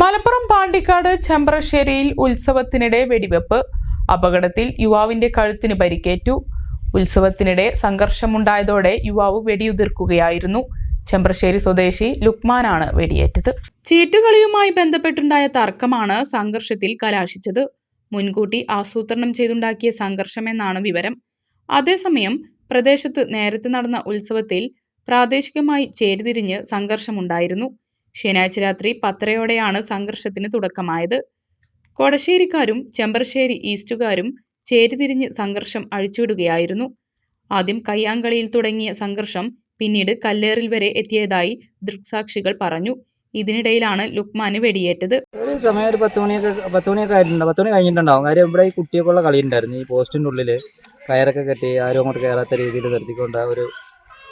മലപ്പുറം പാണ്ടിക്കാട് ചെമ്പ്രശ്ശേരിയിൽ ഉത്സവത്തിനിടെ വെടിവെപ്പ്. അപകടത്തിൽ യുവാവിന്റെ കഴുത്തിന് പരിക്കേറ്റു. ഉത്സവത്തിനിടെ സംഘർഷമുണ്ടായതോടെ യുവാവ് വെടിയുതിർക്കുകയായിരുന്നു. ചെമ്പ്രശ്ശേരി സ്വദേശി ലുക്മാനാണ് വെടിയേറ്റത്. ചീട്ടുകളിയുമായി ബന്ധപ്പെട്ടുണ്ടായ തർക്കമാണ് സംഘർഷത്തിൽ കലാശിച്ചത്. മുൻകൂട്ടി ആസൂത്രണം ചെയ്തുണ്ടാക്കിയ സംഘർഷമെന്നാണ് വിവരം. അതേസമയം പ്രദേശത്ത് നേരത്തെ നടന്ന ഉത്സവത്തിൽ പ്രാദേശികമായി ചേരിതിരിഞ്ഞ് സംഘർഷമുണ്ടായിരുന്നു. ശനിയാഴ്ച രാത്രി 10:30 സംഘർഷത്തിന് തുടക്കമായത്. കൊടശ്ശേരിക്കാരും ചെമ്പ്രശ്ശേരി ഈസ്റ്റുകാരും ചേരിതിരിഞ്ഞ് സംഘർഷം അഴിച്ചുവിടുകയായിരുന്നു. ആദ്യം കയ്യാങ്കളിയിൽ തുടങ്ങിയ സംഘർഷം പിന്നീട് കല്ലേറിൽ വരെ എത്തിയതായി ദൃക്സാക്ഷികൾ പറഞ്ഞു. ഇതിനിടയിലാണ് ലുക്മാന് വെടിയേറ്റത്. ഒരു സമയം ഒരു 10 മണിയൊക്കെ ആയിട്ടുണ്ട്. 10 മണി കഴിഞ്ഞിട്ടുണ്ടാവും. കാര്യം ഇവിടെ ഈ കുട്ടിയൊക്കെയുള്ള കളി ഉണ്ടായിരുന്നു. ഈ പോസ്റ്റിൻ്റെ ഉള്ളിൽ കയറൊക്കെ കെട്ടി ആരും അങ്ങോട്ട് കയറാത്ത രീതിയിൽ നിർത്തിക്കൊണ്ട്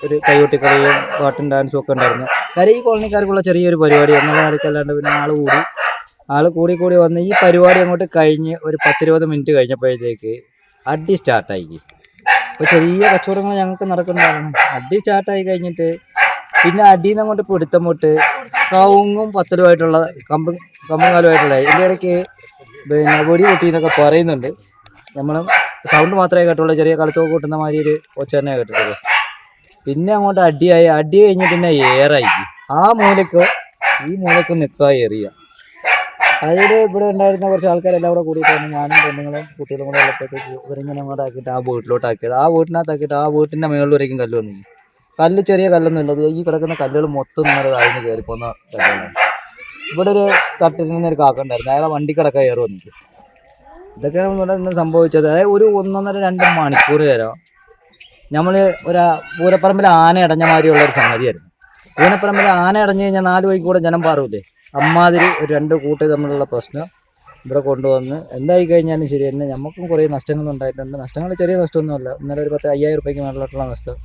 ഒരു കൈകൊട്ടിക്കളിയും പാട്ടും ഡാൻസും ഒക്കെ ഉണ്ടായിരുന്നു. കാര്യം ഈ കോളനിക്കാർക്കുള്ള ചെറിയൊരു പരിപാടി എന്നുള്ള നിലയ്ക്കല്ലാണ്ട് പിന്നെ ആൾ കൂടി വന്ന് ഈ പരിപാടി അങ്ങോട്ട് കഴിഞ്ഞ് ഒരു 10-20 മിനിറ്റ് കഴിഞ്ഞപ്പോഴത്തേക്ക് അടി സ്റ്റാർട്ടായി. അപ്പോൾ ചെറിയ കച്ചവടങ്ങൾ ഞങ്ങൾക്ക് നടക്കുന്നുണ്ടായിരുന്നു. അടി സ്റ്റാർട്ടായി കഴിഞ്ഞിട്ട് പിന്നെ അടിയിൽ നിന്ന് അങ്ങോട്ട് പിടുത്തം പോട്ട് കവുങ്ങും പത്തലുമായിട്ടുള്ള കമ്പും കാലുമായിട്ടുള്ള ഇതിൻ്റെ ഇടയ്ക്ക് പിന്നെ പൊടി പൊട്ടി എന്നൊക്കെ പറയുന്നുണ്ട്. നമ്മൾ സൗണ്ട് മാത്രമേ കേട്ടുള്ളൂ. ചെറിയ കളത്തൊക്കെ കൂട്ടുന്ന മാതിരി ഒരു ഒച്ച തന്നെ കേട്ടിട്ടുള്ളൂ. പിന്നെ അങ്ങോട്ട് അടി കഴിഞ്ഞ് പിന്നെ ഏറായി ഈ മൂലക്കും നിൽക്കുക എറിയുക. അതിൽ ഇവിടെ ഉണ്ടായിരുന്ന കുറച്ച് ആൾക്കാരെല്ലാം കൂടെ കൂടിയിട്ടാണ് ഞാനും പെണ്ണുങ്ങളും കുട്ടികളും കൂടെ ഉള്ളപ്പോഴത്തേക്ക് ഇവരിങ്ങനെ അങ്ങോട്ട് ആക്കിയിട്ട് ആ വീട്ടിലോട്ടാക്കിയത്. ആ വീട്ടിനകത്താക്കിയിട്ട് ആ വീട്ടിൻ്റെ മുകളിലേക്കും കല്ല് വന്നു. കല്ല് ചെറിയ കല്ലൊന്നും ഇല്ലത്. ഈ കിടക്കുന്ന കല്ലുകൾ മൊത്തം ഇന്നലെ താഴ്ന്ന് കയറിപ്പോന്ന കല്ലുകളാണ്. ഇവിടെ ഒരു തട്ടിൽ നിന്നൊരു കാക്കുണ്ടായിരുന്നു. അയാളെ വണ്ടി കിടക്കാൻ കയറി വന്നിട്ട് ഇതൊക്കെയാണ് ഇവിടെ നിന്ന് സംഭവിച്ചത്. അതായത് ഒരു 1-1.5-2 മണിക്കൂർ നേരം നമ്മൾ പൂരപ്പറമ്പിൽ ആന അടഞ്ഞ മാതിരിയുള്ള ഒരു സംഗതിയായിരുന്നു. പൂരപ്പറമ്പിൽ ആന അടഞ്ഞു കഴിഞ്ഞാൽ 4 വഴിക്ക് കൂടെ ജനം പാറൂലേ, അമ്മാതിരി ഒരു 2 കൂട്ട് തമ്മിലുള്ള പ്രശ്നം ഇവിടെ കൊണ്ടുവന്ന് എന്തായി കഴിഞ്ഞാലും ശരി തന്നെ നമുക്കും കുറേ നഷ്ടങ്ങൾ ഉണ്ടായിട്ടുണ്ട്. നഷ്ടങ്ങൾ ചെറിയ നഷ്ടമൊന്നുമല്ല. ഇന്നലെ ഒരു 10,000 രൂപയ്ക്ക് മേളിലോട്ടുള്ള നഷ്ടം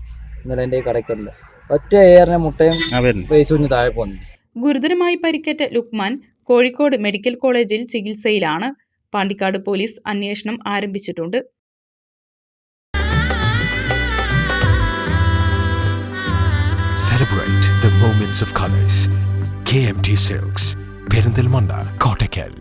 ഇന്നലെ എൻ്റെ കടയ്ക്കുണ്ട്. ഒറ്റ ഏറിനെ മുട്ടയും പൈസ കുഞ്ഞ് താഴെ പോന്നു. ഗുരുതരമായി പരിക്കേറ്റ ലുക്മാൻ കോഴിക്കോട് മെഡിക്കൽ കോളേജിൽ ചികിത്സയിലാണ്. പാണ്ടിക്കാട് പോലീസ് അന്വേഷണം ആരംഭിച്ചിട്ടുണ്ട്. Celebrate the moments of colors. KMT Silks, Perindalmanda, Kottakkal.